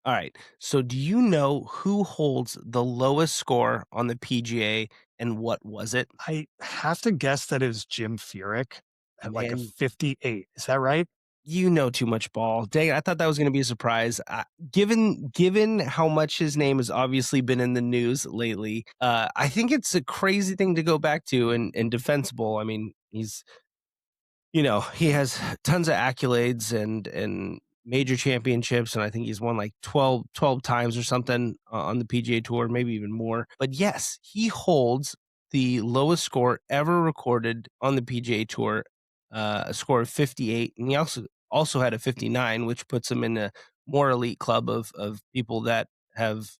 All right. So do you know who holds the lowest score on the PGA and what was it? I have to guess that it was Jim Furyk at like a Man, 58. Is that right? you know too much ball. Dang, it, I thought that was going to be a surprise. Given how much his name has obviously been in the news lately, I think it's a crazy thing to go back to and defensible. I mean, he has tons of accolades and major championships, and I think he's won like twelve times or something on the PGA Tour, maybe even more. But yes, he holds the lowest score ever recorded on the PGA Tour, a score of 58, and he also had a 59, which puts him in a more elite club of people that have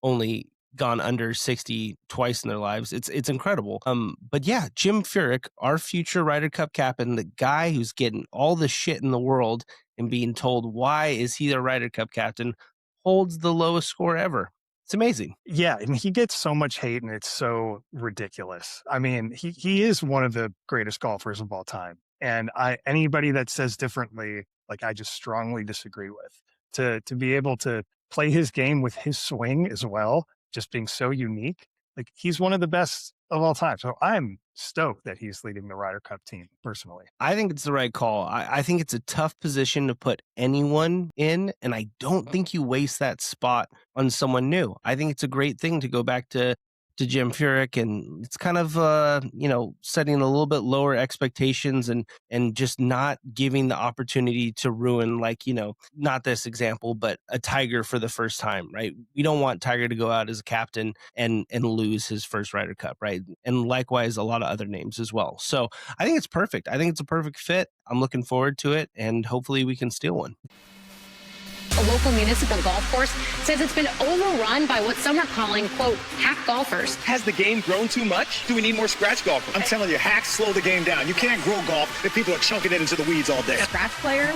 only gone under 60 twice in their lives. It's incredible. But yeah, Jim Furyk, our future Ryder Cup captain, the guy who's getting all the shit in the world and being told why is he the Ryder Cup captain, holds the lowest score ever. It's amazing. Yeah, and he gets so much hate and it's so ridiculous. I mean, he is one of the greatest golfers of all time. And I anybody that says differently, like I just strongly disagree with. To be able to play his game with his swing as well, just being so unique, like he's one of the best of all time. So I'm stoked that he's leading the Ryder Cup team personally. I think it's the right call. I think it's a tough position to put anyone in, and I don't think you waste that spot on someone new. I think it's a great thing to go back to Jim Furyk, and it's kind of setting a little bit lower expectations and just not giving the opportunity to ruin, like, not this example, but a Tiger for the first time, right? We don't want Tiger to go out as a captain and lose his first Ryder Cup, right? And likewise, a lot of other names as well. So I think it's perfect. I think it's a perfect fit. I'm looking forward to it, and hopefully we can steal one. A local municipal golf course says it's been overrun by what some are calling, quote, hack golfers. Has the game grown too much? Do we need more scratch golfers? I'm telling you, hacks slow the game down. You can't grow golf if people are chunking it into the weeds all day. Scratch player?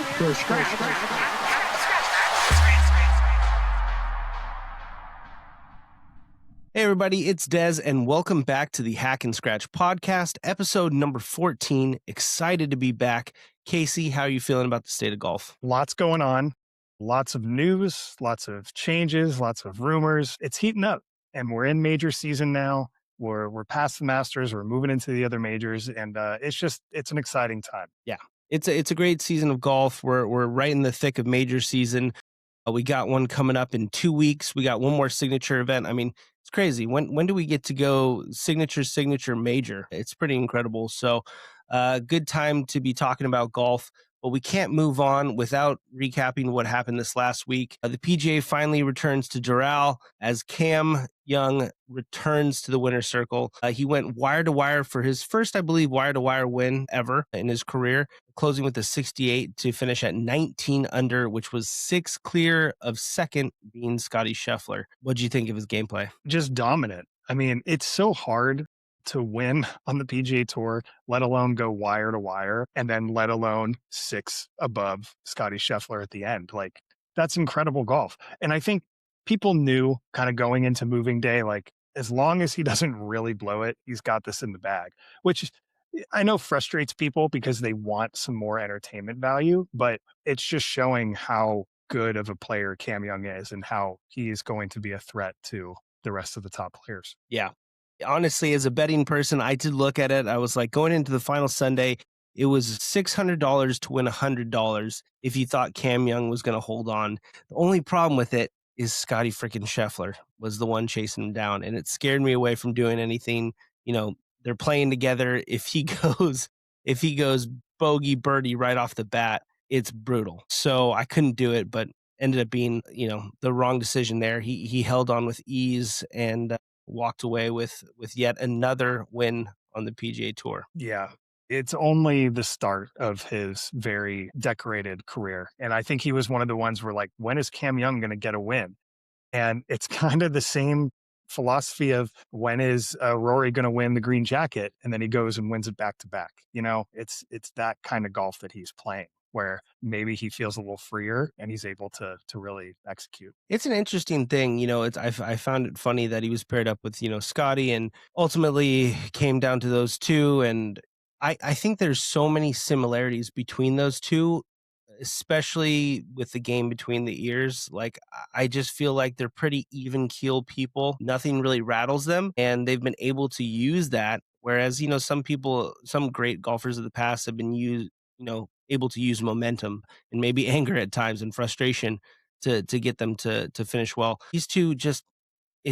Hey everybody, it's Dez, and welcome back to the Hack and Scratch podcast, episode number 14. Excited to be back. Casey, how are you feeling about the state of golf? Lots going on, lots of news, lots of changes, lots of rumors. It's heating up and we're in major season now. We're past the Masters, we're moving into the other majors, and it's an exciting time. Yeah, it's a great season of golf. We're right in the thick of major season. We got one coming up in 2 weeks. We got one more signature event. I mean, it's crazy. When do we get to go signature major? It's pretty incredible. So, good time to be talking about golf. But we can't move on without recapping what happened this last week. The PGA finally returns to Doral as Cam Young returns to the winner's circle. He went wire to wire for his first, I believe, wire to wire win ever in his career, closing with a 68 to finish at 19 under, which was 6 clear of second, being Scotty Scheffler. What do you think of his gameplay? Just dominant. I mean, it's so hard to win on the PGA Tour, let alone go wire to wire, and then let alone 6 above Scotty Scheffler at the end. Like, that's incredible golf. And I think people knew kind of going into moving day, like, as long as he doesn't really blow it, he's got this in the bag, which I know frustrates people because they want some more entertainment value, but it's just showing how good of a player Cam Young is and how he is going to be a threat to the rest of the top players. Yeah. Honestly, as a betting person, I did look at it. I was like, going into the final Sunday, it was $600 to win $100 if you thought Cam Young was going to hold on. The only problem with it is Scotty freaking Scheffler was the one chasing him down, and it scared me away from doing anything. They're playing together. If he goes bogey birdie right off the bat, it's brutal. So I couldn't do it, but ended up being, the wrong decision there. He held on with ease and walked away with yet another win on the PGA Tour. Yeah. It's only the start of his very decorated career. And I think he was one of the ones where, like, when is Cam Young going to get a win? And it's kind of the same philosophy of when is Rory going to win the green jacket? And then he goes and wins it back to back. It's that kind of golf that he's playing, where maybe he feels a little freer and he's able to really execute. It's an interesting thing. I found it funny that he was paired up with, Scotty, and ultimately came down to those two. And I think there's so many similarities between those two. especially with the game between the ears. Like, I just feel like they're pretty even keel people. Nothing really rattles them, and they've been able to use that. Whereas, some people, some great golfers of the past have been able to use momentum and maybe anger at times and frustration to get them to finish well. These two just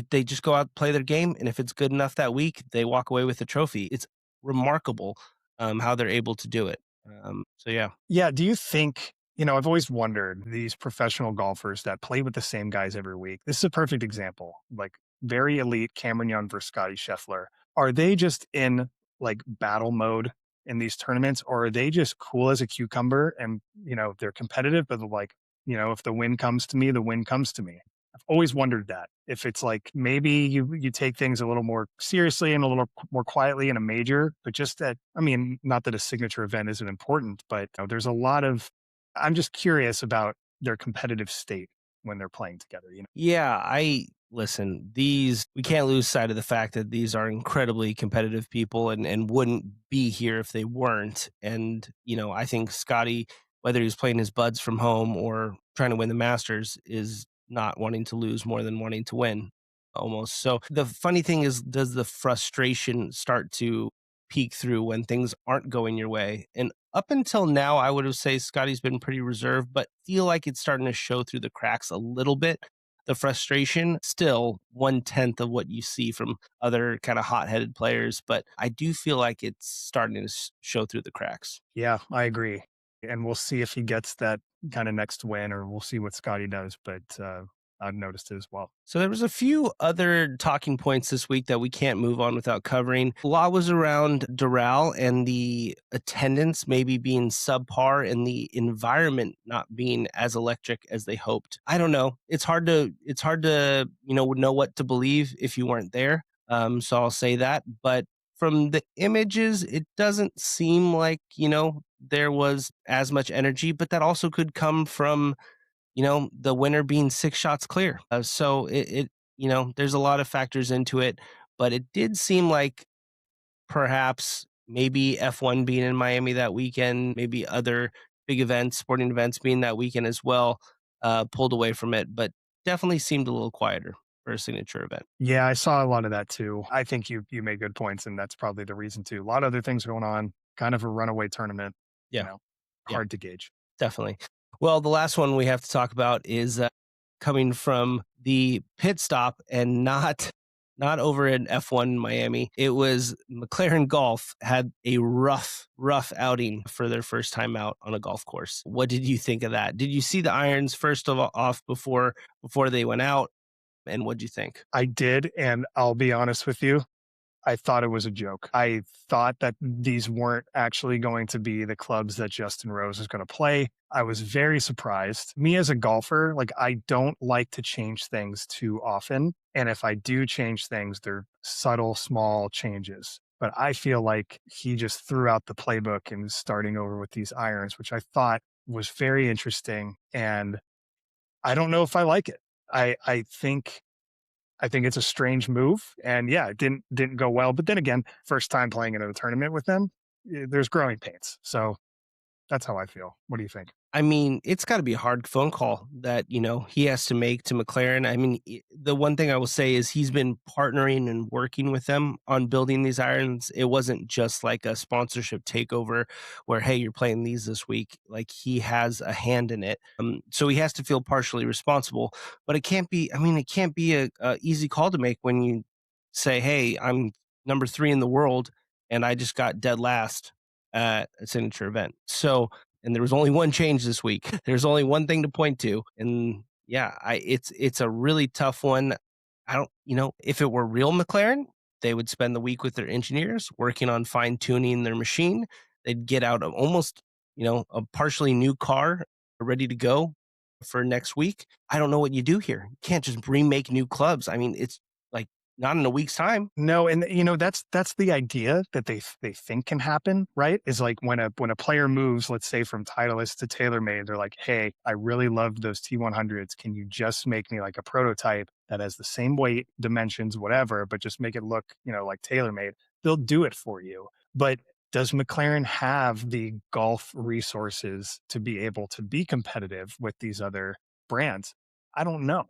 they just go out, play their game, and if it's good enough that week, they walk away with a trophy. It's remarkable how they're able to do it. So yeah. Yeah. Do you think, I've always wondered these professional golfers that play with the same guys every week. This is a perfect example, like very elite Cameron Young versus Scotty Scheffler. Are they just in like battle mode in these tournaments, or are they just cool as a cucumber and, they're competitive, but like, if the win comes to me, the win comes to me. I've always wondered that if it's like maybe you take things a little more seriously and a little more quietly in a major, but just that, I mean, not that a signature event isn't important, but there's a lot of, I'm just curious about their competitive state when they're playing together. Yeah, I listen, these we can't lose sight of the fact that these are incredibly competitive people and wouldn't be here if they weren't. And, I think Scotty, whether he's playing his buds from home or trying to win the Masters, is not wanting to lose more than wanting to win almost. So the funny thing is, does the frustration start to peek through when things aren't going your way? And up until now, I would have say Scotty's been pretty reserved, but feel like it's starting to show through the cracks a little bit. The frustration still 1/10 of what you see from other kind of hot-headed players, but I do feel like it's starting to show through the cracks. Yeah, I agree. And we'll see if he gets that kind of next win, or we'll see what Scotty does. But I've noticed it as well. So there was a few other talking points this week that we can't move on without covering. A lot was around Doral and the attendance maybe being subpar and the environment not being as electric as they hoped. I don't know. It's hard to know what to believe if you weren't there. So I'll say that. But from the images, it doesn't seem like, there was as much energy, but that also could come from the winner being 6 shots clear. So there's a lot of factors into it, but it did seem like perhaps maybe F1 being in Miami that weekend, maybe other big events, sporting events being that weekend as well, pulled away from it, but definitely seemed a little quieter for a signature event. Yeah, I saw a lot of that too. I think you made good points, and that's probably the reason too. A lot of other things going on, kind of a runaway tournament. Yeah. Yeah. Hard to gauge. Definitely. Well, the last one we have to talk about is coming from the pit stop and not over in F1 Miami. It was McLaren Golf had a rough outing for their first time out on a golf course. What did you think of that? Did you see the irons off before they went out? And what did you think? I did, and I'll be honest with you. I thought it was a joke. I thought that these weren't actually going to be the clubs that Justin Rose is going to play. I was very surprised. Me as a golfer, like I don't like to change things too often. And if I do change things, they're subtle, small changes. But I feel like he just threw out the playbook and is starting over with these irons, which I thought was very interesting. And I don't know if I like it. I think it's a strange move, and yeah, it didn't go well. But then again, first time playing in a tournament with them, there's growing pains. So that's how I feel. What do you think? I mean, it's got to be a hard phone call that, he has to make to McLaren. I mean, the one thing I will say is he's been partnering and working with them on building these irons. It wasn't just like a sponsorship takeover where, hey, you're playing these this week. Like he has a hand in it. So he has to feel partially responsible, but it can't be a easy call to make when you say, hey, I'm number 3 in the world and I just got dead last at a signature event. So, and there was only one change this week. There's only one thing to point to. And yeah, it's a really tough one. I don't, if it were real McLaren, they would spend the week with their engineers working on fine tuning their machine. They'd get out almost, a partially new car ready to go for next week. I don't know what you do here. You can't just remake new clubs. I mean, it's like not in a week's time. No, and that's the idea that they think can happen, right? Is like when a player moves, let's say from Titleist to TaylorMade, they're like, "Hey, I really loved those T100s. Can you just make me like a prototype that has the same weight, dimensions, whatever, but just make it look, like TaylorMade?" They'll do it for you. But does McLaren have the golf resources to be able to be competitive with these other brands? I don't know.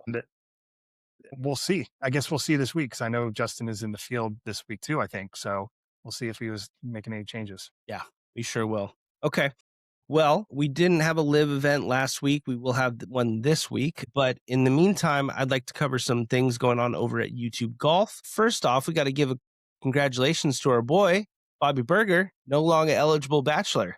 We'll see. I guess we'll see this week because I know Justin is in the field this week too, I think. So we'll see if he was making any changes. Yeah, we sure will. Okay. Well, we didn't have a live event last week. We will have one this week. But in the meantime, I'd like to cover some things going on over at YouTube Golf. First off, we got to give a congratulations to our boy, Bobby Berger, no longer eligible bachelor.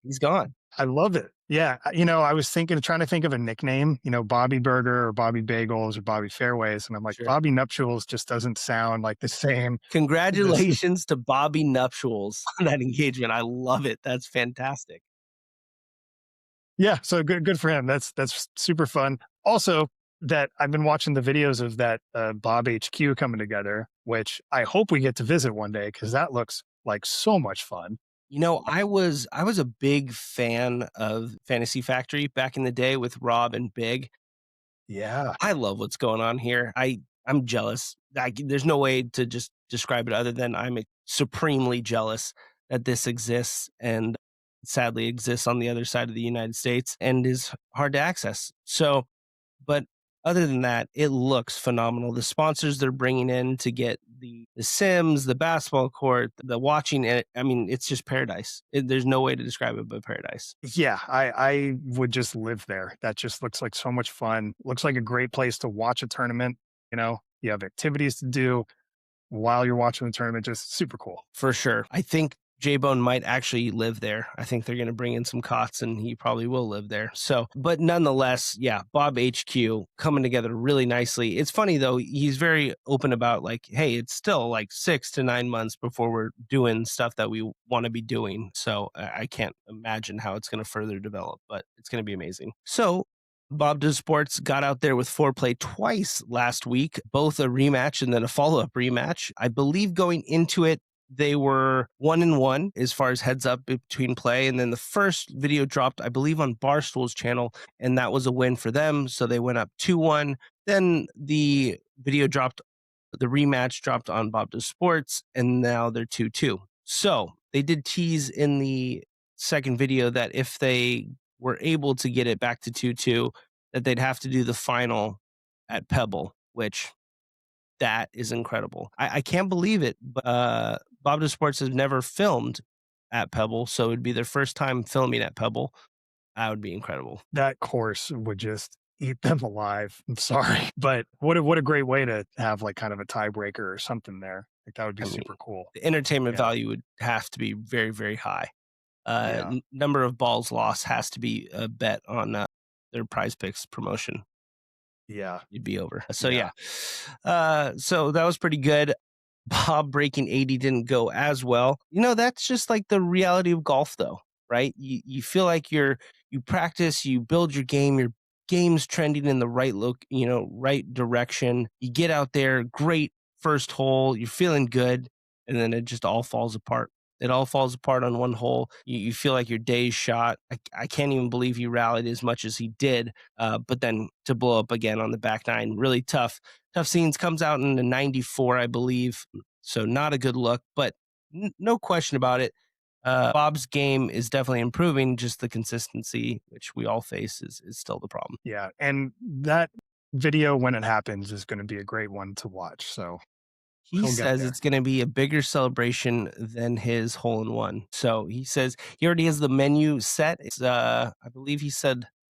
He's gone. I love it. Yeah. I was trying to think of a nickname, Bobby Burger or Bobby Bagels or Bobby Fairways. And I'm like, Sure. Bobby Nuptials just doesn't sound like the same. Congratulations to Bobby Nuptials on that engagement. I love it. That's fantastic. Yeah. So good for him. That's super fun. Also, that I've been watching the videos of that Bob HQ coming together, which I hope we get to visit one day because that looks like so much fun. I was a big fan of Fantasy Factory back in the day with Rob and Big. Yeah. I love what's going on here. I'm jealous. There's no way to just describe it other than I'm supremely jealous that this exists and sadly exists on the other side of the United States and is hard to access. So, but other than that, it looks phenomenal. The sponsors they're bringing in to get the Sims, the basketball court, the watching it. I mean, it's just paradise. There's no way to describe it but paradise. Yeah, I would just live there. That just looks like so much fun. Looks like a great place to watch a tournament. You have activities to do while you're watching the tournament. Just super cool. For sure. I think J-Bone might actually live there. I think they're going to bring in some cots and he probably will live there. So, but nonetheless, yeah, Bob HQ coming together really nicely. It's funny though, he's very open about like, hey, it's still like 6 to 9 months before we're doing stuff that we want to be doing. So I can't imagine how it's going to further develop, but it's going to be amazing. So Bob Does Sports got out there with foreplay twice last week, both a rematch and then a follow-up rematch. I believe going into it, they were 1-1 as far as heads up between play. And then the first video dropped, I believe, on Barstool's channel, and that was a win for them. So they went up 2-1. Then the video dropped, the rematch dropped on Bob Does Sports, and now they're 2-2. So they did tease in the second video that if they were able to get it back to 2-2, that they'd have to do the final at Pebble, which that is incredible. I can't believe it, but Bob Does Sports has never filmed at Pebble, so it'd be their first time filming at Pebble. That would be incredible. That course would just eat them alive. I'm sorry, but what a great way to have like kind of a tiebreaker or something there. Like that would be super cool. The entertainment value would have to be very, very high. Number of balls lost has to be a bet on their Prize Picks promotion. Yeah, you'd be over. So so that was pretty good. Bob breaking 80 didn't go as well. That's just like the reality of golf though, right? You feel like you practice, you build your game's trending in the right direction. You get out there, great first hole, you're feeling good, and then it just all falls apart. It all falls apart on one hole. You feel like your day's shot. I can't even believe he rallied as much as he did. But then to blow up again on the back nine, really tough scenes. Comes out in the 94, I believe. So not a good look, but no question about it. Bob's game is definitely improving. Just the consistency, which we all face, is still the problem. Yeah, and that video when it happens is going to be a great one to watch. So. He says it's going to be a bigger celebration than his hole-in-one. So he says he already has the menu set. It's, I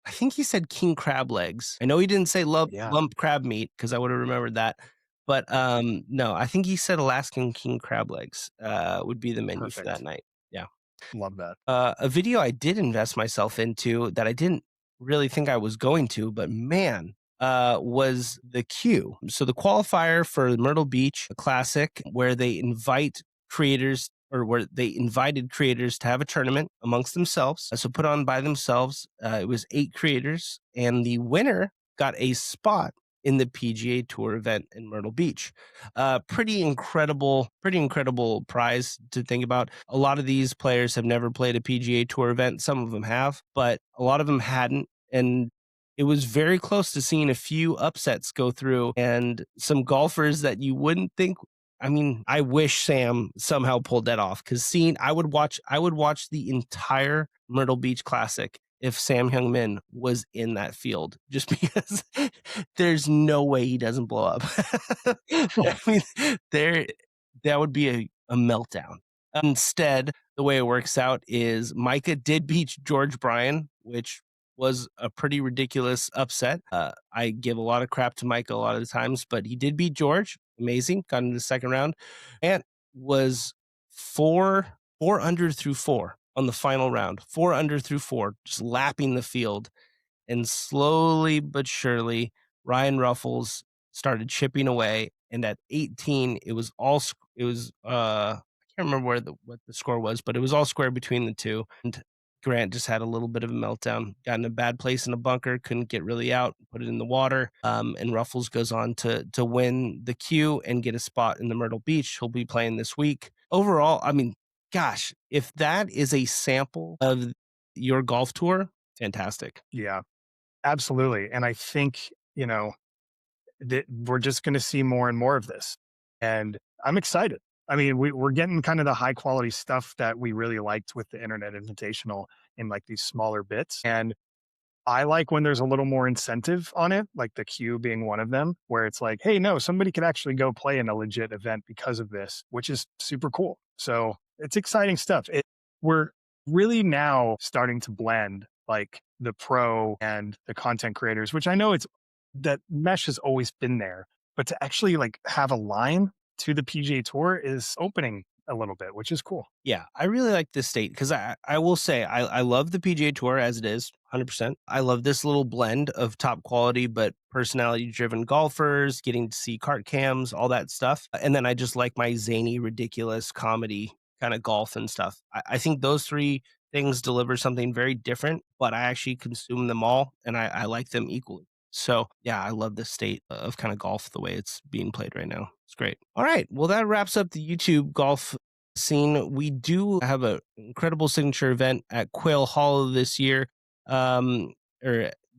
think he said king crab legs. I know he didn't say lump crab meat because I would have remembered that. But no, I think he said Alaskan king crab legs would be the menu for that night. Yeah. Love that. A video I did invest myself into that I didn't really think I was going to, but man, was the Q. So the qualifier for the Myrtle Beach Classic, where they invited creators to have a tournament amongst themselves. So put on by themselves. It was 8 creators, and the winner got a spot in the PGA Tour event in Myrtle Beach. Pretty incredible prize to think about. A lot of these players have never played a PGA Tour event. Some of them have, but a lot of them hadn't. And it was very close to seeing a few upsets go through and some golfers that you wouldn't think. I mean, I wish Sam somehow pulled that off because I would watch the entire Myrtle Beach Classic if Sam Hyung-min was in that field, just because there's no way he doesn't blow up. I mean, there that would be a meltdown. Instead, the way it works out is Micah did beat George Bryan, which was a pretty ridiculous upset. I give a lot of crap to Micah a lot of the times, but he did beat George. Amazing. Got into the second round. And was four under through four on the final round. 4 under through four, just lapping the field. And slowly but surely, Ryan Ruffles started chipping away. And at 18, it was I can't remember what the score was, but it was all square between the two. And Grant just had a little bit of a meltdown, got in a bad place in a bunker, couldn't get really out, put it in the water. And Ruffles goes on to win the Q and get a spot in the Myrtle Beach. He'll be playing this week. Overall, I mean, gosh, if that is a sample of your golf tour, fantastic. Yeah, absolutely. And I think, that we're just going to see more and more of this. And I'm excited. I mean, we're getting kind of the high quality stuff that we really liked with the Internet Invitational in like these smaller bits. And I like when there's a little more incentive on it, like the Q being one of them, where it's like, hey, no, somebody could actually go play in a legit event because of this, which is super cool. So it's exciting stuff. We're really now starting to blend like the pro and the content creators, which I know that mesh has always been there, but to actually like have a line to the PGA Tour is opening a little bit, which is cool. Yeah, I really like this state because I will say I love the PGA Tour as it is, 100%. I love this little blend of top quality but personality driven golfers, getting to see cart cams, all that stuff. And then I just like my zany, ridiculous comedy kind of golf and stuff. I think those three things deliver something very different, but I actually consume them all and I like them equally. So, yeah, I love the state of kind of golf the way it's being played right now. It's great. All right. Well, that wraps up the YouTube golf scene. We do have an incredible signature event at Quail Hollow this year. Or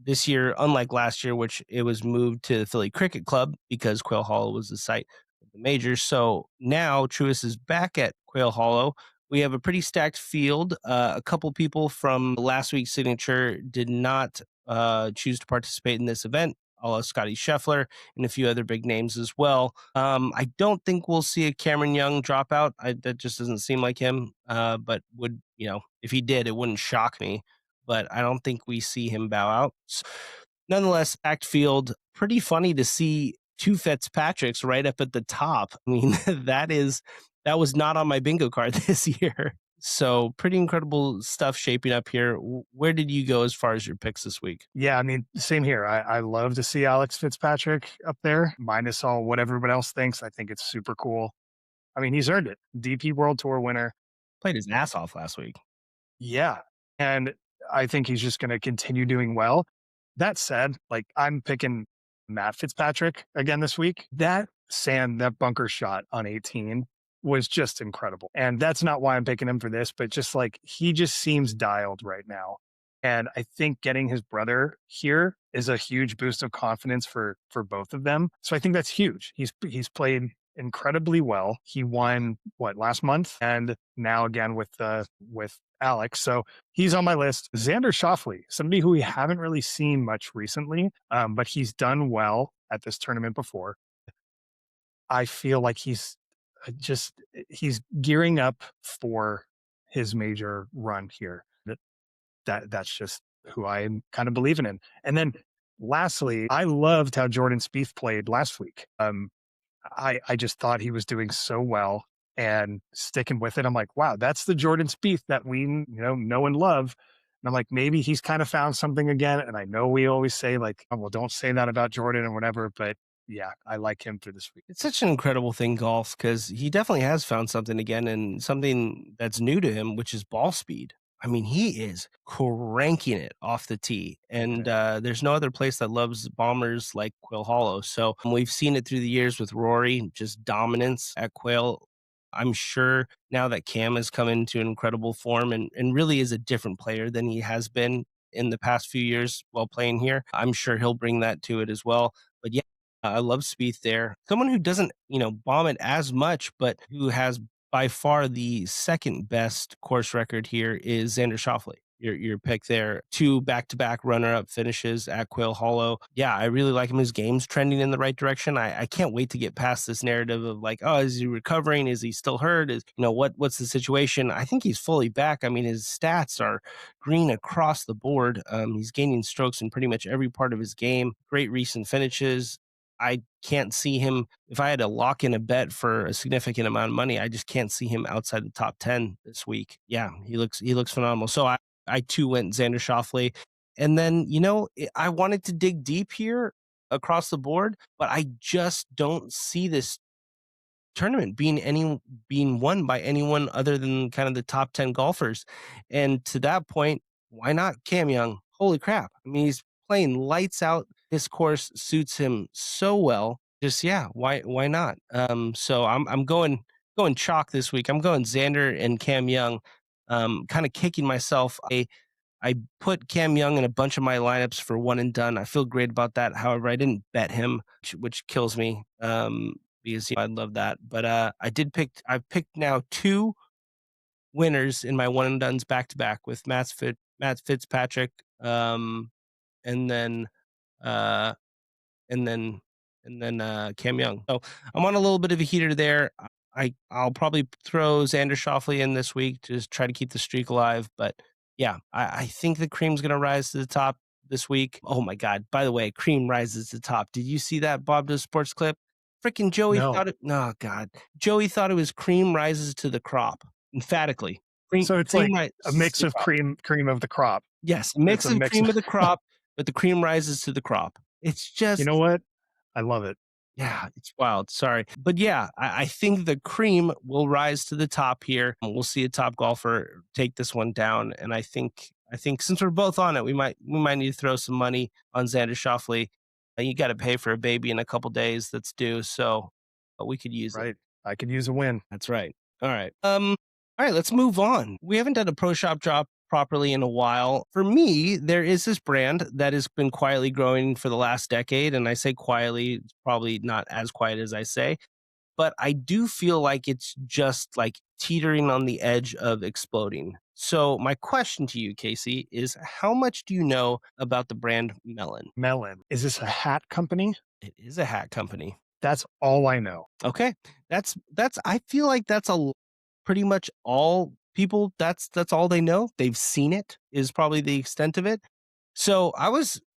this year, unlike last year, which it was moved to the Philly Cricket Club because Quail Hollow was the site of the majors. So now Truist is back at Quail Hollow. We have a pretty stacked field. A couple people from last week's signature did not choose to participate in this event, a la Scotty Scheffler and a few other big names as well. I don't think we'll see a Cameron Young drop out. That just doesn't seem like him. But if he did, it wouldn't shock me. But I don't think we see him bow out. So, nonetheless, stacked field. Pretty funny to see two Fitzpatricks right up at the top. I mean, that was not on my bingo card this year. So pretty incredible stuff shaping up here. Where did you go as far as your picks this week? Yeah, I mean, same here. I love to see Alex Fitzpatrick up there, minus all what everyone else thinks. I think it's super cool. I mean, he's earned it. DP World Tour winner. Played his ass off last week. Yeah. And I think he's just going to continue doing well. That said, like I'm picking Matt Fitzpatrick again this week. That bunker shot on 18 was just incredible. And that's not why I'm picking him for this, but just like he just seems dialed right now. And I think getting his brother here is a huge boost of confidence for both of them. So I think that's huge. He's played incredibly well. He won last month, and now again with Alex. So he's on my list. Xander Schauffele, somebody who we haven't really seen much recently, but he's done well at this tournament before. I feel like he's gearing up for his major run here. That's just who I'm kind of believing in. And then lastly, I loved how Jordan Spieth played last week. I just thought he was doing so well and sticking with it. I'm like, wow, that's the Jordan Spieth that we know and love. And I'm like, maybe he's kind of found something again. And I know we always say like, oh, well, don't say that about Jordan or whatever, but yeah, I like him for this week. It's such an incredible thing, golf, because he definitely has found something again and something that's new to him, which is ball speed. I mean, he is cranking it off the tee, and there's no other place that loves bombers like Quail Hollow. So we've seen it through the years with Rory, just dominance at Quail. I'm sure now that Cam has come into incredible form and really is a different player than he has been in the past few years while playing here, I'm sure he'll bring that to it as well. But yeah, I love Spieth there. Someone who doesn't, bomb it as much, but who has by far the second best course record here is Xander Schauffele. Your pick there. Two back-to-back runner-up finishes at Quail Hollow. Yeah, I really like him. His game's trending in the right direction. I can't wait to get past this narrative of like, oh, is he recovering? Is he still hurt? What's the situation? I think he's fully back. I mean, his stats are green across the board. He's gaining strokes in pretty much every part of his game. Great recent finishes. I can't see him if I had to lock in a bet for a significant amount of money. I just can't see him outside the top 10 this week. Yeah, he looks phenomenal. So I too went Xander Schauffele, and then I wanted to dig deep here across the board, but I just don't see this tournament being won by anyone other than kind of the top 10 golfers. And to that point, why not Cam Young? Holy crap. I mean, he's playing lights out. This course suits him so well. Just yeah, why not? So I'm going chalk this week. I'm going Xander and Cam Young. Kind of kicking myself. I put Cam Young in a bunch of my lineups for one and done. I feel great about that. However, I didn't bet him, which kills me. Because I'd love that. But I've picked now two winners in my one and dones back to back with Matt Fitzpatrick, and then uh, and then Cam Young. So I'm on a little bit of a heater there. I'll probably throw Xander Schauffele in this week to just try to keep the streak alive. But yeah, I think the cream's going to rise to the top this week. Oh my God! By the way, cream rises to the top. Did you see that Bob Does Sports clip? Freaking Joey No. thought it. No, God, Joey thought it was cream rises to the crop. Emphatically, So it's like a mix of cream of the crop. Yes, mix It's a of mix cream of- of the crop, but the cream rises to the crop. It's just You know what? I love it. yeah, it's wild. Sorry. But yeah, I think the cream will rise to the top here. We'll see a top golfer take this one down. And I think since we're both on it, we might need to throw some money on Xander Schauffele. You got to pay for a baby in a couple days that's due. So we could use it. Right. I could use a win. That's right. All right. All right, let's move on. We haven't done a pro shop drop properly in a while. For me, there is this brand that has been quietly growing for the last decade. And I say quietly, it's probably not as quiet as I say, but I do feel like it's just like teetering on the edge of exploding. So my question to you, Casey, is how much do you know about the brand Melon? Melon. Is this a hat company? It is a hat company. That's all I know. Okay. That's I feel like that's pretty much all people, that's all they know. They've seen it is probably the extent of it. So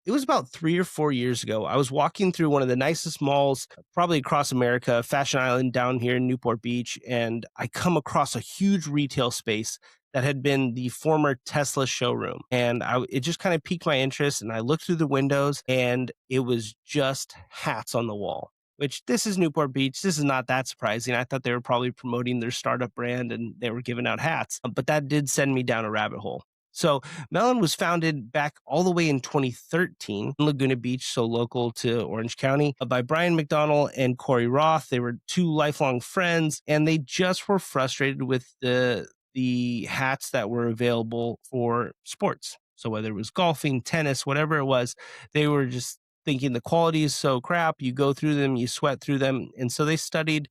it was about 3 or 4 years ago. I was walking through one of the nicest malls, probably across America, Fashion Island down here in Newport Beach, and I come across a huge retail space that had been the former Tesla showroom. And it just kind of piqued my interest. And I looked through the windows and it was just hats on the wall, which this is Newport Beach. This is not that surprising. I thought they were probably promoting their startup brand and they were giving out hats, but that did send me down a rabbit hole. So Melon was founded back all the way in 2013 in Laguna Beach, so local to Orange County, by Brian McDonald and Corey Roth. They were two lifelong friends, and they just were frustrated with the hats that were available for sports. So whether it was golfing, tennis, whatever it was, they were just thinking the quality is so crap. You go through them, you sweat through them. And so they studied,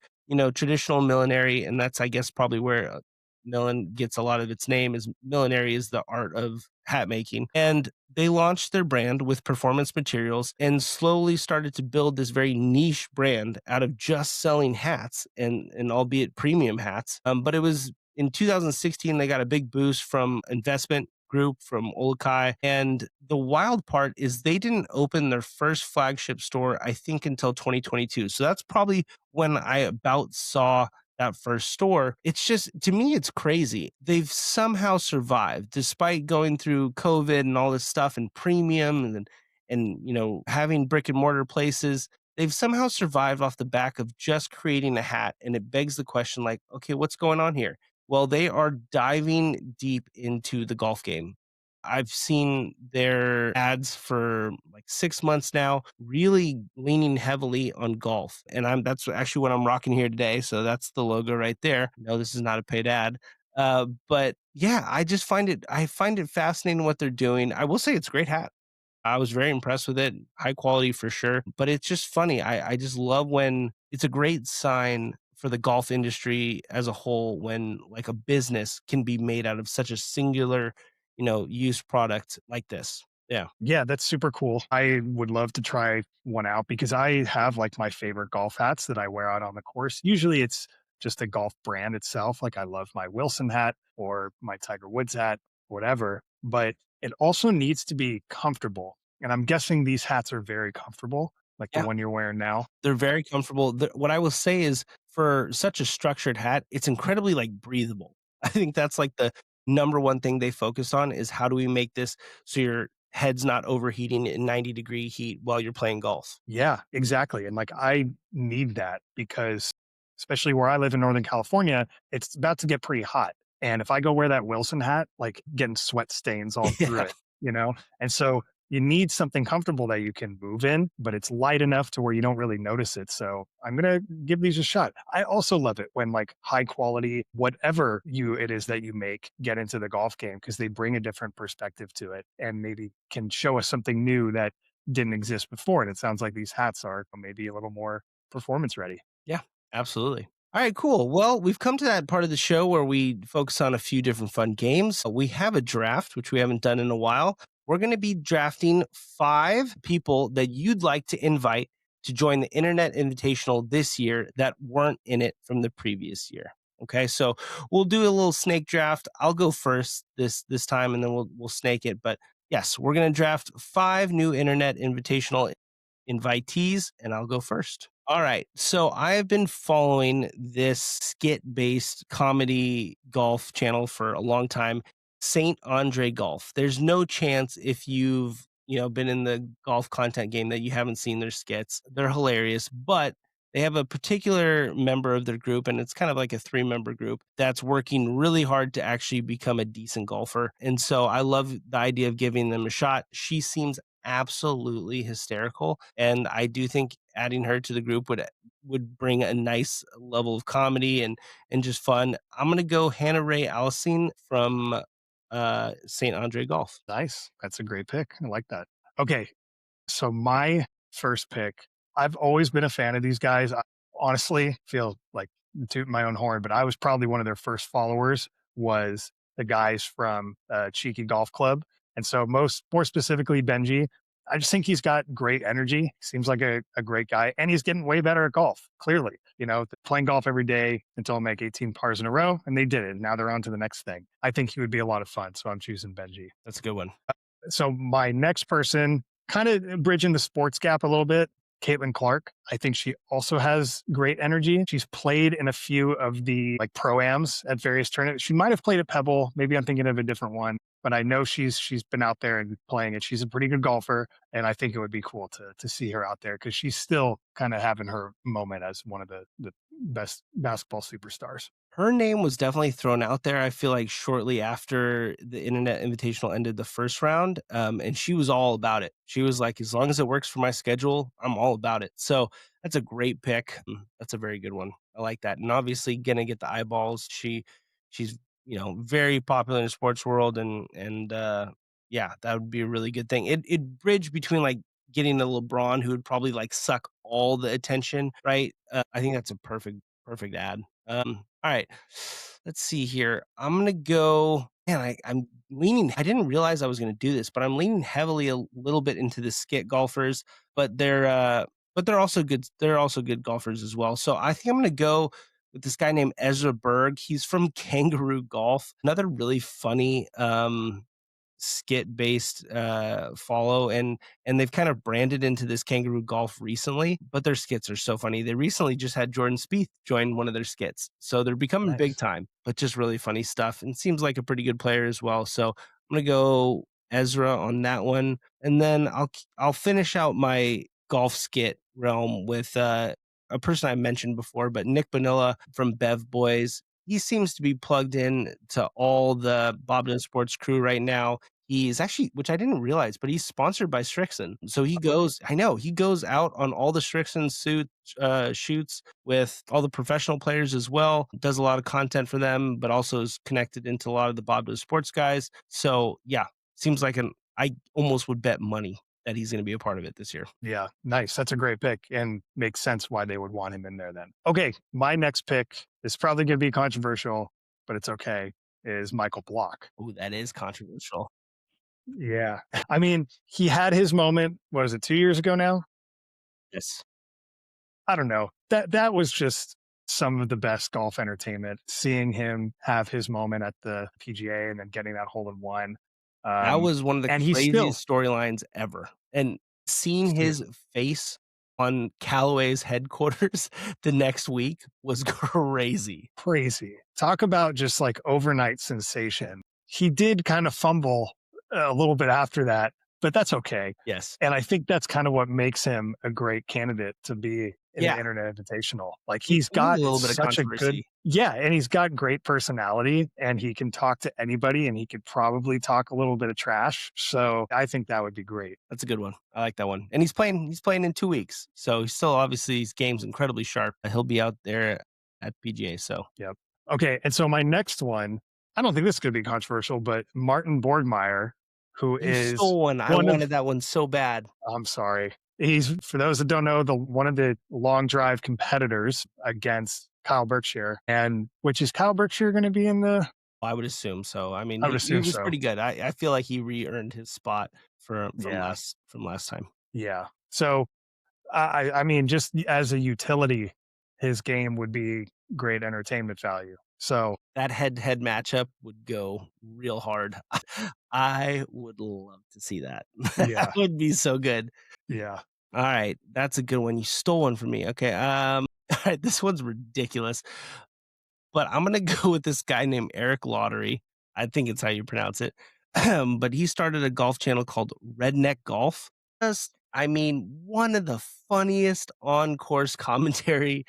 traditional millinery. And that's, I guess, probably where Melon gets a lot of its name. Is millinery is the art of hat making. And they launched their brand with performance materials and slowly started to build this very niche brand out of just selling hats and albeit premium hats. But it was in 2016, they got a big boost from investment group from Olokai. And the wild part is they didn't open their first flagship store, I think, until 2022. So that's probably when I about saw that first store. It's just, to me, it's crazy. They've somehow survived despite going through COVID and all this stuff and premium and having brick and mortar places. They've somehow survived off the back of just creating a hat. And it begs the question, like, okay, what's going on here? Well, they are diving deep into the golf game. I've seen their ads for like 6 months now, really leaning heavily on golf. And that's actually what I'm rocking here today. So that's the logo right there. No, this is not a paid ad. But yeah, I find it fascinating what they're doing. I will say it's a great hat. I was very impressed with it. High quality for sure. But it's just funny. I just love when it's a great sign for the golf industry as a whole when like a business can be made out of such a singular, use product like this. Yeah. Yeah, that's super cool. I would love to try one out because I have like my favorite golf hats that I wear out on the course. Usually it's just the golf brand itself. Like I love my Wilson hat or my Tiger Woods hat, whatever. But it also needs to be comfortable. And I'm guessing these hats are very comfortable, like the Yeah. one you're wearing now. They're very comfortable. What I will say is for such a structured hat, it's incredibly like breathable. I think that's like the number one thing they focus on is how do we make this so your head's not overheating in 90-degree heat while you're playing golf. Yeah, exactly. And like I need that because especially where I live in Northern California, it's about to get pretty hot. And if I go wear that Wilson hat, like getting sweat stains all through Yeah. it. And so you need something comfortable that you can move in, but it's light enough to where you don't really notice it. So I'm going to give these a shot. I also love it when like high quality, whatever it is that you make get into the golf game because they bring a different perspective to it and maybe can show us something new that didn't exist before. And it sounds like these hats are maybe a little more performance ready. Yeah, absolutely. All right, cool. Well, we've come to that part of the show where we focus on a few different fun games. We have a draft, which we haven't done in a while. We're going to be drafting 5 people that you'd like to invite to join the Internet Invitational this year that weren't in it from the previous year. Okay, so we'll do a little snake draft. I'll go first this time, and then we'll snake it. But yes, we're going to draft 5 new Internet Invitational invitees, and I'll go first. All right. So I have been following this skit based comedy golf channel for a long time, St. Andre Golf. There's no chance if you've, been in the golf content game that you haven't seen their skits. They're hilarious, but they have a particular member of their group, and it's kind of like a 3-member group that's working really hard to actually become a decent golfer. And so I love the idea of giving them a shot. She seems absolutely hysterical, and I do think adding her to the group would bring a nice level of comedy and just fun. I'm gonna go Hannah Ray Alsing from St. Andre Golf. Nice. That's a great pick. I like that. Okay. So my first pick, I've always been a fan of these guys. I honestly feel like tooting my own horn, but I was probably one of their first followers was the guys from Cheeky Golf Club. And so more specifically, Benji, I just think he's got great energy. Seems like a great guy. And he's getting way better at golf, clearly. Playing golf every day until I make 18 pars in a row. And they did it. Now they're on to the next thing. I think he would be a lot of fun. So I'm choosing Benji. That's a good one. So my next person, kind of bridging the sports gap a little bit, Caitlin Clark. I think she also has great energy. She's played in a few of the like pro-ams at various tournaments. She might have played at Pebble. Maybe I'm thinking of a different one, but I know she's been out there and playing it. She's a pretty good golfer, and I think it would be cool to see her out there because she's still kind of having her moment as one of the best basketball superstars. Her name was definitely thrown out there. I feel like shortly after the Internet Invitational ended the first round, and she was all about it. She was like, as long as it works for my schedule, I'm all about it. So that's a great pick. That's a very good one. I like that. And obviously gonna get the eyeballs. She's very popular in the sports world, and yeah, that would be a really good thing. It bridge between like getting a LeBron who would probably like suck all the attention, right? I think that's a perfect ad. All right, let's see here. I'm gonna go. Man, I'm leaning. I didn't realize I was gonna do this, but I'm leaning heavily a little bit into the skit golfers. But they're also good. They're also good golfers as well. So I think I'm gonna go with this guy named Ezra Berg. He's from Kangaroo Golf. Another really funny skit based follow, and they've kind of branded into this Kangaroo Golf recently, but their skits are so funny. They recently just had Jordan Spieth join one of their skits, so they're becoming big time, but just really funny stuff, and seems like a pretty good player as well. So I'm gonna go Ezra on that one, and then I'll finish out my golf skit realm with a person I mentioned before, but Nick Bonilla from Bev Boys. He seems to be plugged in to all the Bob Dylan Sports crew right now. He's actually, which I didn't realize, but he's sponsored by Strixon. So he goes out on all the Strixon shoots with all the professional players as well, does a lot of content for them, but also is connected into a lot of the Bob Dylan Sports guys. So yeah, seems like I almost would bet money that he's going to be a part of it this year. Yeah, nice. That's a great pick and makes sense why they would want him in there then. Okay, my next pick is probably going to be controversial, but it's okay, is Michael Block. Oh, that is controversial. Yeah. I mean, he had his moment, what is it, 2 years ago now? Yes. I don't know. That was just some of the best golf entertainment, seeing him have his moment at the PGA and then getting that hole in one. That was one of the And he's still, craziest storylines ever, and seeing dude, his face on Callaway's headquarters the next week was crazy. crazy. Talk about just like overnight sensation. He did kind of fumble a little bit after that, but that's okay. Yes. And I think that's kind of what makes him a great candidate to be in the Yeah. Internet Invitational. Like He he's needs a got little bit of such a good, controversy. yeah, and he's got great personality and he can talk to anybody and he could probably talk a little bit of trash. So I think that would be great. That's a good one. I like that one. And he's playing in 2 weeks. So he's still obviously his game's incredibly sharp. He'll be out there at PGA. So Yep. Okay. And so my next one, I don't think this is going to be controversial, but Martin Boardmeyer, who you is stole one. I one of, wanted that one so bad. I'm sorry. He's, for those that don't know, the one of the long drive competitors against Kyle Berkshire. And which is Kyle Berkshire going to be in the, I would assume so. I mean, I would he assume was so. pretty good. I feel like he re-earned his spot from Yeah. last time. Yeah. So I mean, just as a utility, his game would be great entertainment value. So That head-to-head matchup would go real hard. I would love to see that. yeah, That would be so good. yeah. All right, that's a good one. You stole one from me. Okay, all right, this one's ridiculous, but I'm gonna go with this guy named Eric Lottery. I think it's how you pronounce it. But he started a golf channel called Redneck Golf. I mean, one of the funniest on-course commentary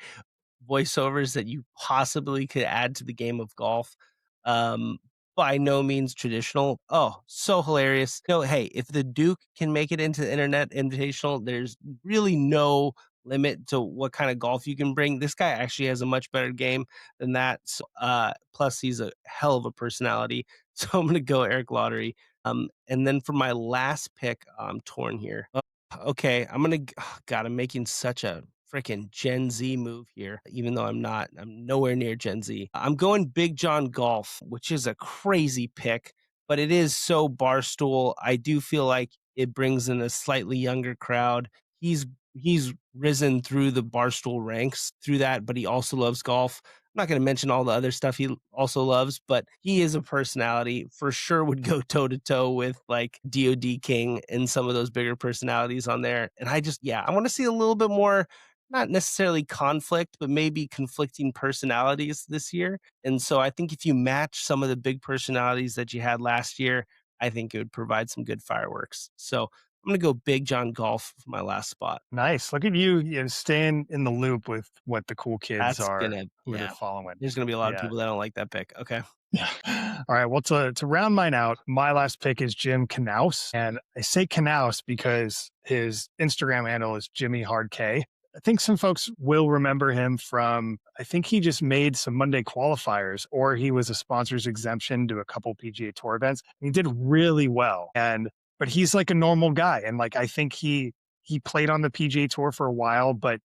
voiceovers that you possibly could add to the game of golf. Um, by no means traditional. Oh, so hilarious. No, hey, if the Duke can make it into the Internet Invitational, there's really no limit to what kind of golf you can bring. This guy actually has a much better game than that. So, plus, he's a hell of a personality. So I'm going to go Eric Lottery. And then for my last pick, I'm torn here. Okay, God, I'm making such a freaking Gen Z move here, even though I'm not. I'm nowhere near Gen Z. I'm going Big John Golf, which is a crazy pick, but it is so barstool. I do feel like it brings in a slightly younger crowd. He's risen through the barstool ranks through that, but he also loves golf. I'm not going to mention all the other stuff he also loves, but he is a personality. For sure would go toe to toe with like DOD King and some of those bigger personalities on there. And I want to see a little bit more, not necessarily conflict, but maybe conflicting personalities this year. And so I think if you match some of the big personalities that you had last year, I think it would provide some good fireworks. So I'm going to go Big John Golf for my last spot. Nice. Look at you, staying in the loop with what the cool kids That's are gonna, who yeah. they're following. There's going to be a lot of Yeah. people that don't like that pick. Okay. Yeah. All right. Well, to round mine out, my last pick is Jim Knaus. And I say Knaus because his Instagram handle is Jimmy Hard K. I think some folks will remember him from, I think he just made some Monday qualifiers, or he was a sponsor's exemption to a couple PGA Tour events. He did really well. But he's like a normal guy. And like, I think he played on the PGA Tour for a while, but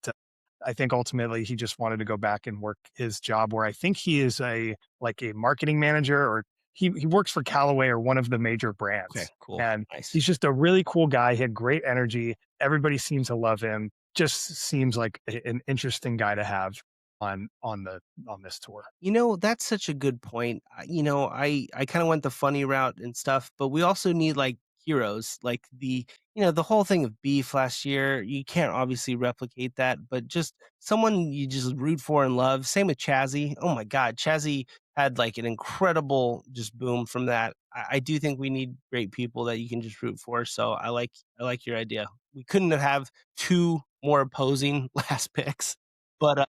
I think ultimately he just wanted to go back and work his job, where I think he is a marketing manager, or he works for Callaway or one of the major brands. Okay, cool. And Nice. he's just a really cool guy. He had great energy. Everybody seems to love him. Just seems like an interesting guy to have on this tour. That's such a good point. I kind of went the funny route and stuff, but we also need like heroes, like the whole thing of Beef last year. You can't obviously replicate that, but just someone you just root for and love. Same with Chazzy. Oh my God, Chazzy had like an incredible just boom from that. I do think we need great people that you can just root for. So I like your idea. We couldn't have two more opposing last picks, but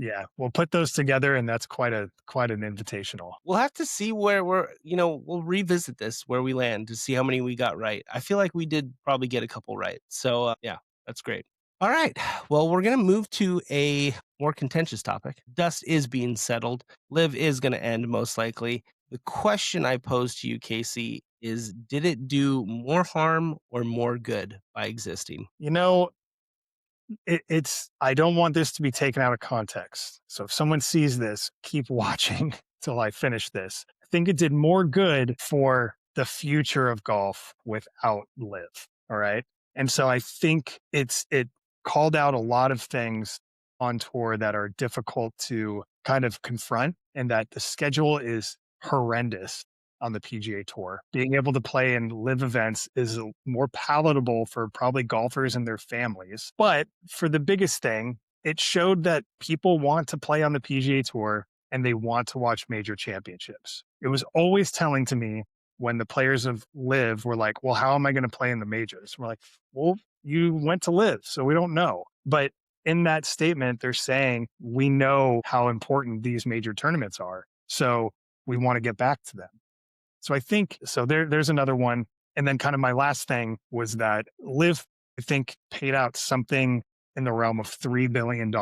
Yeah, we'll put those together, and that's quite an invitational. we'll have to see where we'll revisit this where we land to see how many we got right. I feel like we did probably get a couple right. So yeah, that's great. All right. Well, we're going to move to a more contentious topic. Dust is being settled. Live is going to end most likely. The question I pose to you, Casey, is, did it do more harm or more good by existing? You know, I don't want this to be taken out of context. So if someone sees this, keep watching till I finish this. I think it did more good for the future of golf without Live. All right. And so I think it called out a lot of things on tour that are difficult to kind of confront, and that the schedule is horrendous on the PGA Tour. Being able to play in live events is more palatable for probably golfers and their families. But for the biggest thing, it showed that people want to play on the PGA Tour and they want to watch major championships. It was always telling to me when the players of live were like, well, how am I going to play in the majors? We're like, well, you went to live, so we don't know. But in that statement, they're saying, we know how important these major tournaments are. So we want to get back to them. So I think, so there's another one. And then kind of my last thing was that Live, I think, paid out something in the realm of $3 billion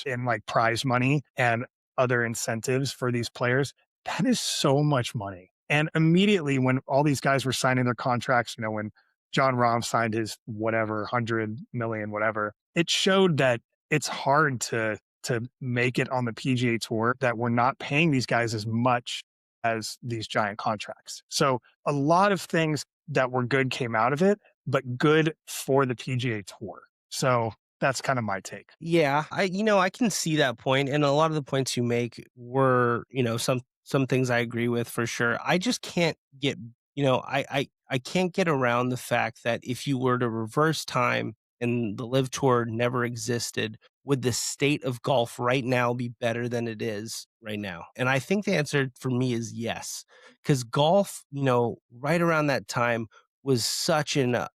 in like prize money and other incentives for these players. That is so much money. And immediately when all these guys were signing their contracts, when John Rahm signed his whatever, 100 million, whatever, it showed that it's hard to make it on the PGA Tour, that we're not paying these guys as much as these giant contracts. So a lot of things that were good came out of it, but good for the PGA Tour. So that's kind of my take. Yeah, I can see that point, and a lot of the points you make were, some things I agree with for sure. I just can't get, I can't get around the fact that if you were to reverse time and the Live Tour never existed, would the state of golf right now be better than it is right now? And I think the answer for me is yes, because golf, right around that time was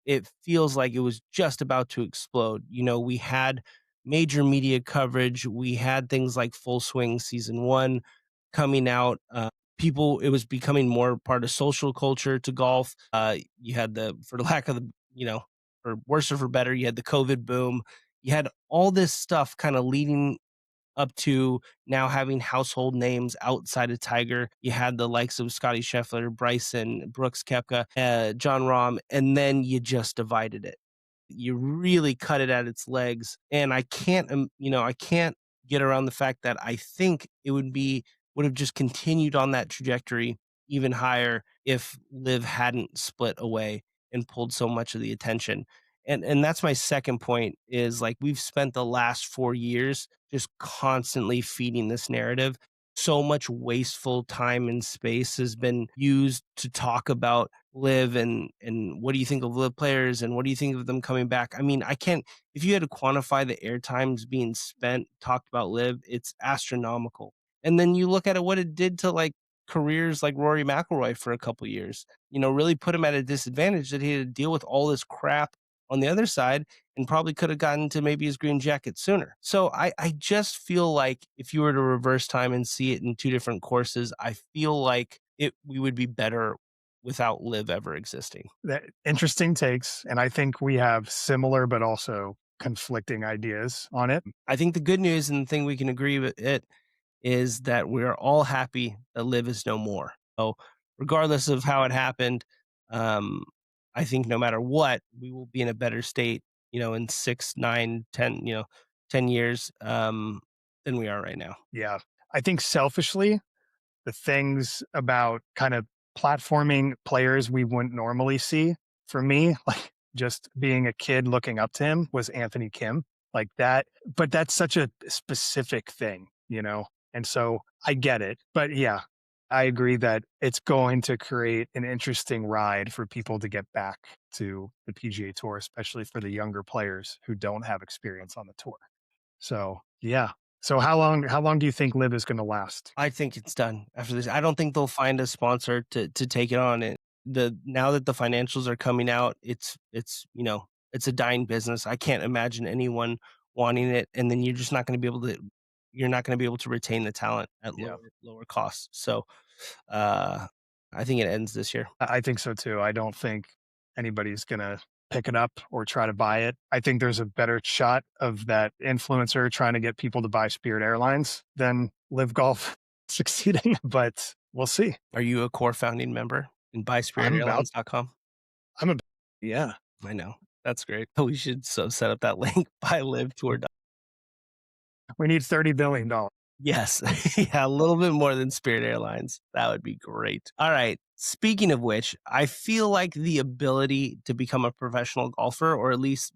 it feels like it was just about to explode. We had major media coverage. We had things like Full Swing season 1 coming out. It was becoming more part of social culture to golf. You had for lack of for worse or for better, you had the COVID boom. You had all this stuff kind of leading up to now having household names outside of Tiger. You had the likes of Scotty Scheffler, Bryson, Brooks Koepka, John Rahm, and then you just divided it. You really cut it at its legs. And I can't, I can't get around the fact that I think it would have just continued on that trajectory even higher if Liv hadn't split away and pulled so much of the attention. And that's my second point, is like we've spent the last 4 years just constantly feeding this narrative. So much wasteful time and space has been used to talk about Live and what do you think of Live players and what do you think of them coming back? I mean, I can't, if you had to quantify the air times being spent talked about Live, it's astronomical. And then you look at it, what it did to like careers like Rory McIlroy for a couple years, really put him at a disadvantage, that he had to deal with all this crap on the other side and probably could have gotten to maybe his green jacket sooner. So I just feel like if you were to reverse time and see it in two different courses, I feel like we would be better without Live ever existing. Interesting takes. And I think we have similar but also conflicting ideas on it. I think the good news and the thing we can agree with it is that we're all happy that Live is no more. So regardless of how it happened, I think no matter what, we will be in a better state, in 6, 9, 10, 10 years than we are right now. Yeah. I think selfishly, the things about kind of platforming players we wouldn't normally see, for me, like just being a kid looking up to him, was Anthony Kim, like that. But that's such a specific thing, And so I get it. But yeah, I agree that it's going to create an interesting ride for people to get back to the PGA Tour, especially for the younger players who don't have experience on the tour. So yeah. So how long do you think Live is going to last? I think it's done after this. I don't think they'll find a sponsor to take it on. Now that the financials are coming out, it's a dying business. I can't imagine anyone wanting it, and then you're not going to be able to retain the talent at lower costs. So I think it ends this year. I think so too. I don't think anybody's going to pick it up or try to buy it. I think there's a better shot of that influencer trying to get people to buy Spirit Airlines than Live Golf succeeding, but we'll see. Are you a core founding member? And I'm about, buyspiritairlines.com. I'm a, yeah. I know. That's great. We should so set up that link, buylivetour. We need $30 billion. Yes. Yeah, a little bit more than Spirit Airlines. That would be great. All right. Speaking of which, I feel like the ability to become a professional golfer, or at least,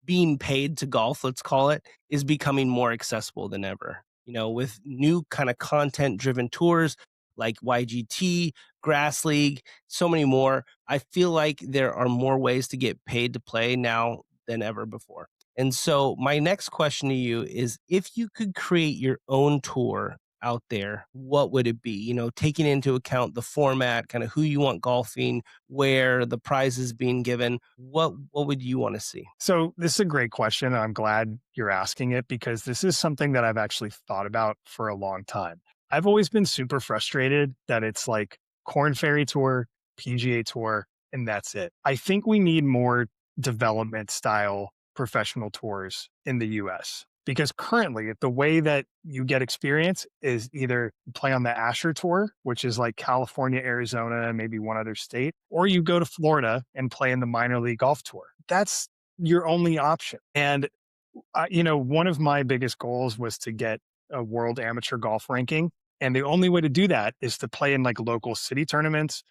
being paid to golf, let's call it, is becoming more accessible than ever. With new kind of content driven tours like YGT, Grass League, so many more, I feel like there are more ways to get paid to play now than ever before. And so my next question to you is, if you could create your own tour out there, what would it be? Taking into account the format, kind of who you want golfing, where the prize is being given, what would you want to see? So this is a great question. And I'm glad you're asking it because this is something that I've actually thought about for a long time. I've always been super frustrated that it's like Corn Ferry Tour, PGA Tour, and that's it. I think we need more development style professional tours in the US because currently the way that you get experience is either play on the Asher Tour, which is like California, Arizona, and maybe one other state, or you go to Florida and play in the minor league golf tour. That's your only option. And one of my biggest goals was to get a world amateur golf ranking. And the only way to do that is to play in like local city tournaments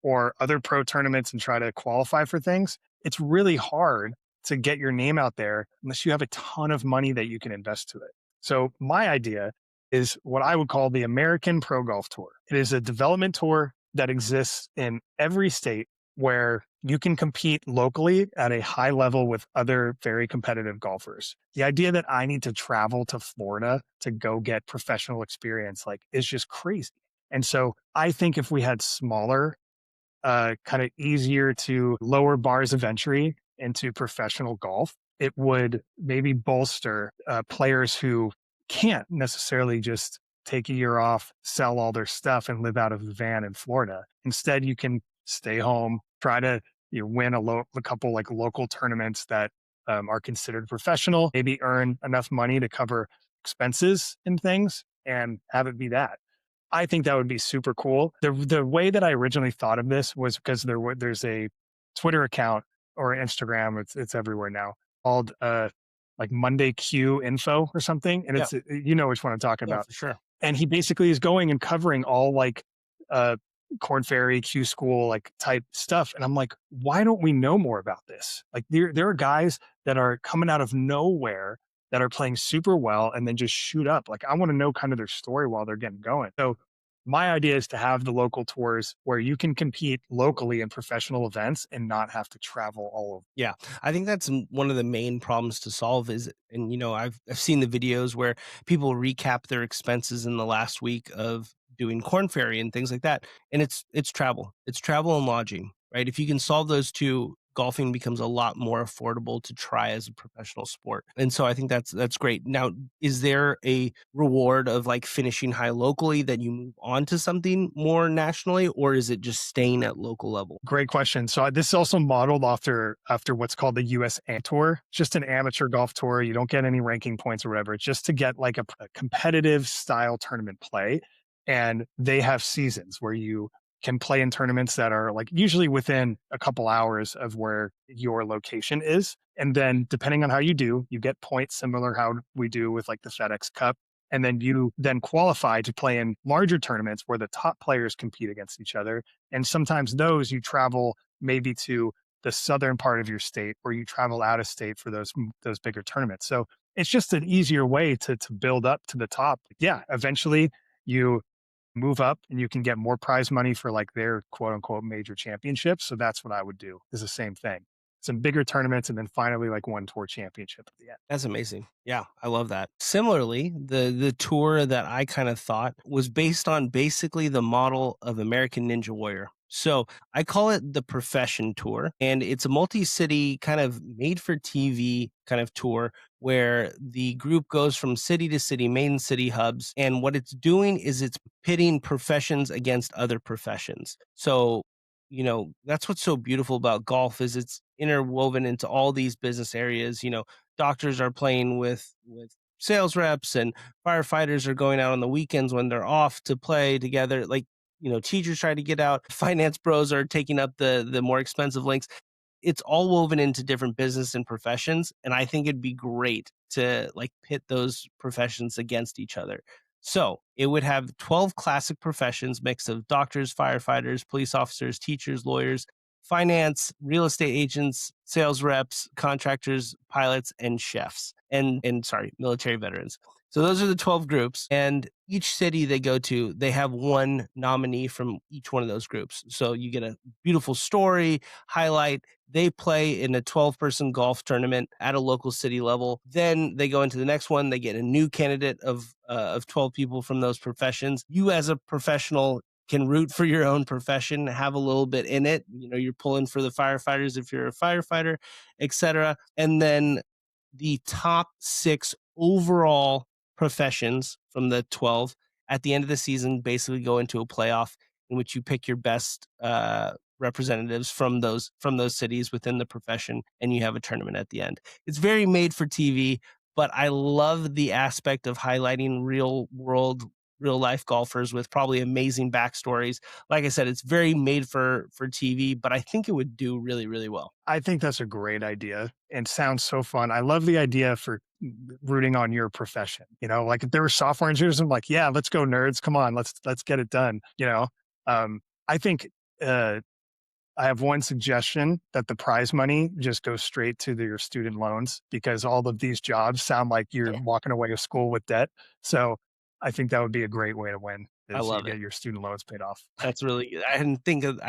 or other pro tournaments and try to qualify for things. It's really hard to get your name out there unless you have a ton of money that you can invest to it. So my idea is what I would call the American Pro Golf Tour. It is a development tour that exists in every state where you can compete locally at a high level with other very competitive golfers. The idea that I need to travel to Florida to go get professional experience is just crazy. And so I think if we had smaller, kind of easier to lower bars of entry into professional golf, it would maybe bolster players who can't necessarily just take a year off, sell all their stuff, and live out of a van in Florida. Instead, you can stay home, try to win a couple like local tournaments that are considered professional, maybe earn enough money to cover expenses and things, and have it be that. I think that would be super cool. The way that I originally thought of this was because there's a Twitter account or Instagram, it's everywhere now, called like Monday Q Info or something, and Yeah. it's you know which one I'm talking Yeah, about. for sure. And he basically is going and covering all like Corn Ferry Q School like type stuff, and I'm like, why don't we know more about this? Like there are guys that are coming out of nowhere that are playing super well and then just shoot up. Like I want to know kind of their story while they're getting going. So my idea is to have the local tours where you can compete locally in professional events and not have to travel all over. Yeah, I think that's one of the main problems to solve is, and I've seen the videos where people recap their expenses in the last week of doing Corn Ferry and things like that, and it's travel and lodging, right? If you can solve those two, golfing becomes a lot more affordable to try as a professional sport, and so I think that's great. Now, is there a reward of like finishing high locally that you move on to something more nationally, or is it just staying at local level? Great question. So this is also modeled after what's called the US Am Tour. It's just an amateur golf tour. You don't get any ranking points or whatever. It's just to get like a competitive style tournament play. And they have seasons where you can play in tournaments that are like usually within a couple hours of where your location is. And then depending on how you do, you get points similar how we do with like the FedEx Cup. And then you then qualify to play in larger tournaments where the top players compete against each other. And sometimes those you travel maybe to the southern part of your state or you travel out of state for those bigger tournaments. So it's just an easier way to build up to the top. Yeah, eventually you move up and you can get more prize money for like their quote unquote major championships. So that's what I would do, is the same thing. Some bigger tournaments and then finally like one tour championship at the end. That's amazing. Yeah, I love that. Similarly, the tour that I kind of thought was based on basically the model of American Ninja Warrior. So I call it the Profession Tour, and it's a multi-city kind of made-for-TV kind of tour where the group goes from city to city, main city hubs, and what it's doing is it's pitting professions against other professions. So that's what's so beautiful about golf is it's interwoven into all these business areas. Doctors are playing with sales reps, and firefighters are going out on the weekends when they're off to play together. Like teachers try to get out. Finance bros are taking up the more expensive links. It's all woven into different business and professions, and I think it'd be great to like pit those professions against each other. So it would have 12 classic professions, mix of doctors, firefighters, police officers, teachers, lawyers, finance, real estate agents, sales reps, contractors, pilots, and chefs, and sorry, military veterans. So those are the 12 groups, and each city they go to, they have one nominee from each one of those groups. So you get a beautiful story, highlight. They play in a 12-person golf tournament at a local city level. Then they go into the next one. They get a new candidate of 12 people from those professions. You as a professional can root for your own profession, have a little bit in it. You're pulling for the firefighters if you're a firefighter, etc. And then the top 6 overall professions from the 12 at the end of the season basically go into a playoff in which you pick your best representatives from those cities within the profession, and you have a tournament at the end. It's very made for TV, but I love the aspect of highlighting real world, real life golfers with probably amazing backstories. Like I said, it's very made for TV, but I think it would do really, really well. I think that's a great idea and sounds so fun. I love the idea for rooting on your profession. Like if there were software engineers, I'm like, yeah, let's go nerds. Come on, let's get it done. I think I have one suggestion, that the prize money just goes straight to your student loans, because all of these jobs sound like you're walking away to school with debt. So I think that would be a great way to win, I is you love get it. your student loans paid off. That's really good. I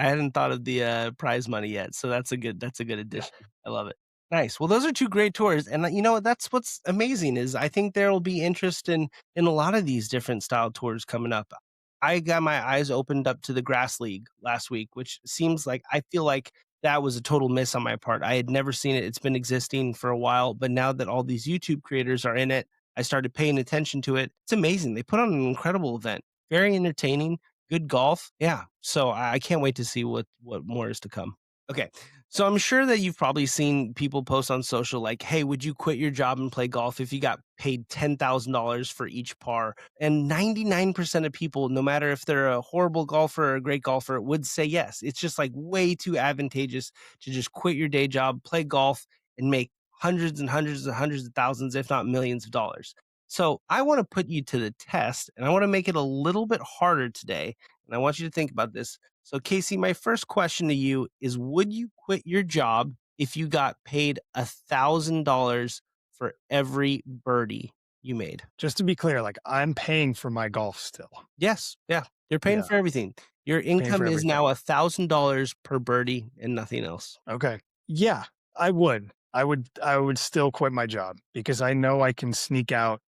hadn't thought of the prize money yet. So that's a good addition. I love it. Nice. Well, those are 2 great tours. And that's what's amazing is I think there will be interest in a lot of these different style tours coming up. I got my eyes opened up to the Grass League last week, which seems like I feel like that was a total miss on my part. I had never seen it. It's been existing for a while, but now that all these YouTube creators are in it, I started paying attention to it. It's amazing. They put on an incredible event. Very entertaining, good golf. Yeah. So I can't wait to see what more is to come. Okay. So I'm sure that you've probably seen people post on social like, hey, would you quit your job and play golf if you got paid $10,000 for each par? And 99% of people, no matter if they're a horrible golfer or a great golfer, would say yes. It's just like way too advantageous to just quit your day job, play golf, and make hundreds and hundreds and hundreds of thousands, if not millions of dollars. So I want to put you to the test, and I want to make it a little bit harder today. And I want you to think about this. So, Casey, my first question to you is, would you quit your job if you got paid $1,000 for every birdie you made? Just to be clear, like I'm paying for my golf still. Yes. Yeah. You're paying Yeah. for everything. Your income is now $1,000 per birdie and nothing else. Okay. Yeah, I would. I would still quit my job, because I know I can sneak out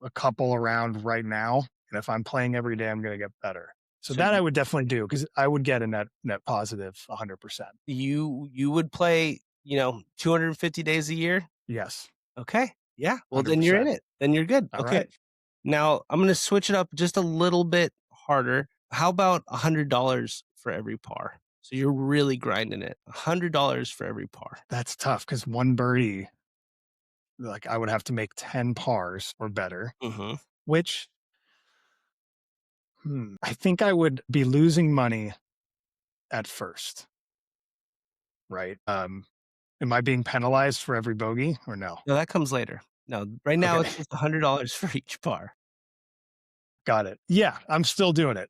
a couple around right now. And if I'm playing every day, I'm going to get better. So that I would definitely do, because I would get a net positive 100%. You would play, 250 days a year? Yes. Okay. Yeah. Well, then you're in 100%. it. Then you're good. All Okay. right. Now I'm going to switch it up just a little bit harder. How about $100 for every par? So you're really grinding it. $100 for every par. That's tough, because one birdie, like I would have to make 10 pars or better, Mm-hmm. which I think I would be losing money at first. Right. Am I being penalized for every bogey or no? No, that comes later. No, right now Okay. it's just $100 for each par. Got it. Yeah, I'm still doing it.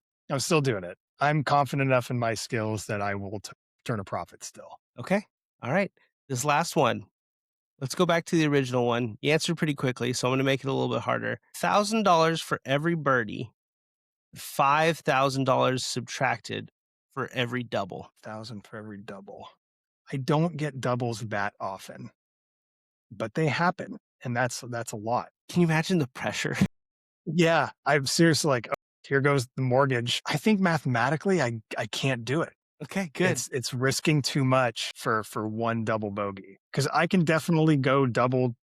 I'm confident enough in my skills that I will turn a profit still. Okay. All right. This last one. Let's go back to the original one. You answered pretty quickly, so I'm going to make it a little bit harder. $1,000 for every birdie, $5,000 subtracted for every double. 1,000 for every double. I don't get doubles that often, but they happen, and that's a lot. Can you imagine the pressure? Yeah, I'm seriously like, oh, here goes the mortgage. I think mathematically, I can't do it. Okay, good. It's risking too much for one double bogey, because I can definitely go double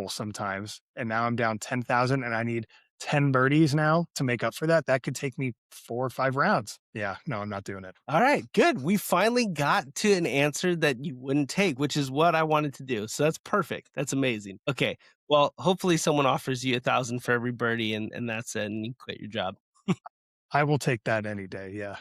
sometimes, and now I'm down 10,000, and I need 10 birdies now to make up for that. That could take me 4 or 5 rounds. Yeah, no, I'm not doing it. All right, good. We finally got to an answer that you wouldn't take, which is what I wanted to do. So that's perfect. That's amazing. Okay, well, hopefully someone offers you $1,000 for every birdie, and that's it, and you quit your job. I will take that any day. Yeah.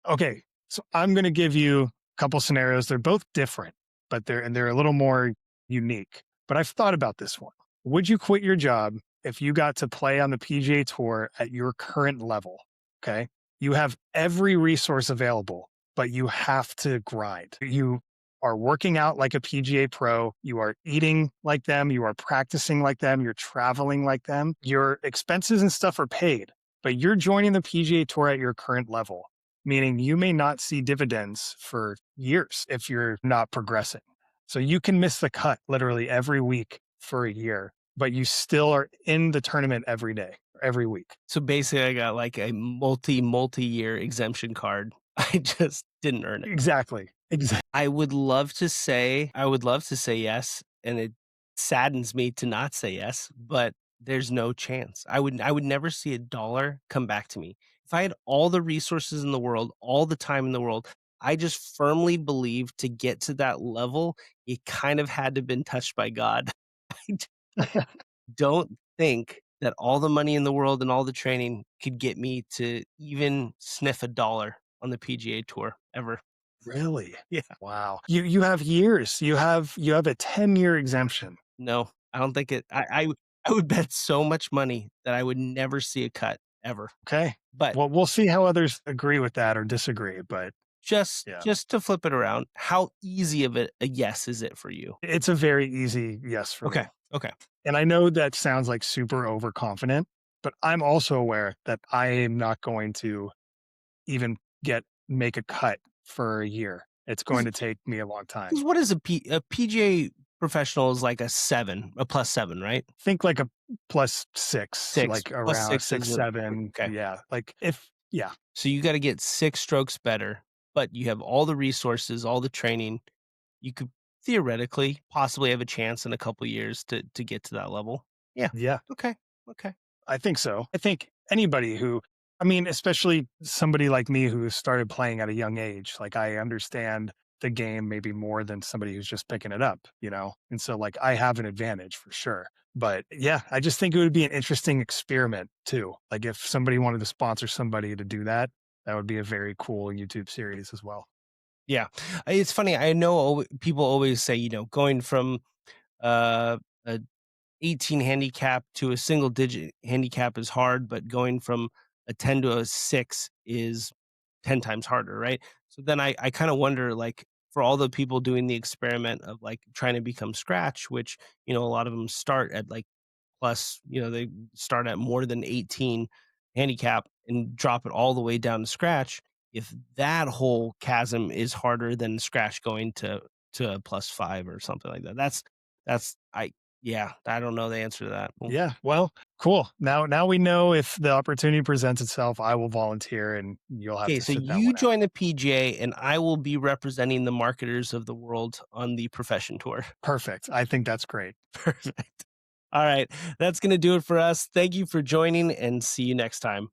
Okay. So I'm going to give you a couple scenarios. They're both different, but they're a little more unique. But I've thought about this one. Would you quit your job if you got to play on the PGA Tour at your current level? Okay. You have every resource available, but you have to grind. You are working out like a PGA pro. You are eating like them. You are practicing like them. You're traveling like them. Your expenses and stuff are paid, but you're joining the PGA Tour at your current level, meaning you may not see dividends for years if you're not progressing. So you can miss the cut literally every week for a year, but you still are in the tournament every day, every week. So basically, I got like a multi-year exemption card. I just didn't earn it. Exactly. I would love to say yes, and it saddens me to not say yes, but there's no chance. I would never see a dollar come back to me. If I had all the resources in the world, all the time in the world, I just firmly believe to get to that level, it kind of had to have been touched by God. I don't think that all the money in the world and all the training could get me to even sniff a dollar on the PGA Tour ever. Really? Yeah. Wow. You have years. You have a 10-year exemption. No, I don't think it I would bet so much money that I would never see a cut ever. Okay. But Well, we'll see how others agree with that or disagree, but just yeah. just to flip it around, how easy of a yes is it for you? It's a very easy yes for me. Okay. And I know that sounds like super overconfident, but I'm also aware that I am not going to even make a cut for a year. It's going to take me a long time. Because what is a PGA professional is like a 7, a +7, right? Think like a +6, 6, like plus around 6 6, is a 7. okay. Yeah. Yeah. So you gotta get 6 strokes better, but you have all the resources, all the training. You could theoretically possibly have a chance in a couple years to get to that level. Yeah. Yeah. Okay. Okay. I think so. I think anybody especially somebody like me who started playing at a young age, like I understand the game maybe more than somebody who's just picking it up, you know? And so like I have an advantage for sure. But yeah, I just think it would be an interesting experiment too. Like if somebody wanted to sponsor somebody to do that, that would be a very cool YouTube series as well. Yeah. It's funny. I know people always say, going from a 18 handicap to a single digit handicap is hard, but going from a 10 to a 6 is 10 times harder, right? So then I kind of wonder, like, for all the people doing the experiment of like trying to become scratch, which, a lot of them start at like plus, they start at more than 18 handicap and drop it all the way down to scratch. If that whole chasm is harder than scratch going to a +5 or something like that, yeah, I don't know the answer to that. Yeah. Well, cool. Now we know if the opportunity presents itself, I will volunteer and you'll have Okay, to so sit that you one out. join the PGA and I will be representing the marketers of the world on the profession tour. Perfect. I think that's great. Perfect. All right, that's going to do it for us. Thank you for joining and see you next time.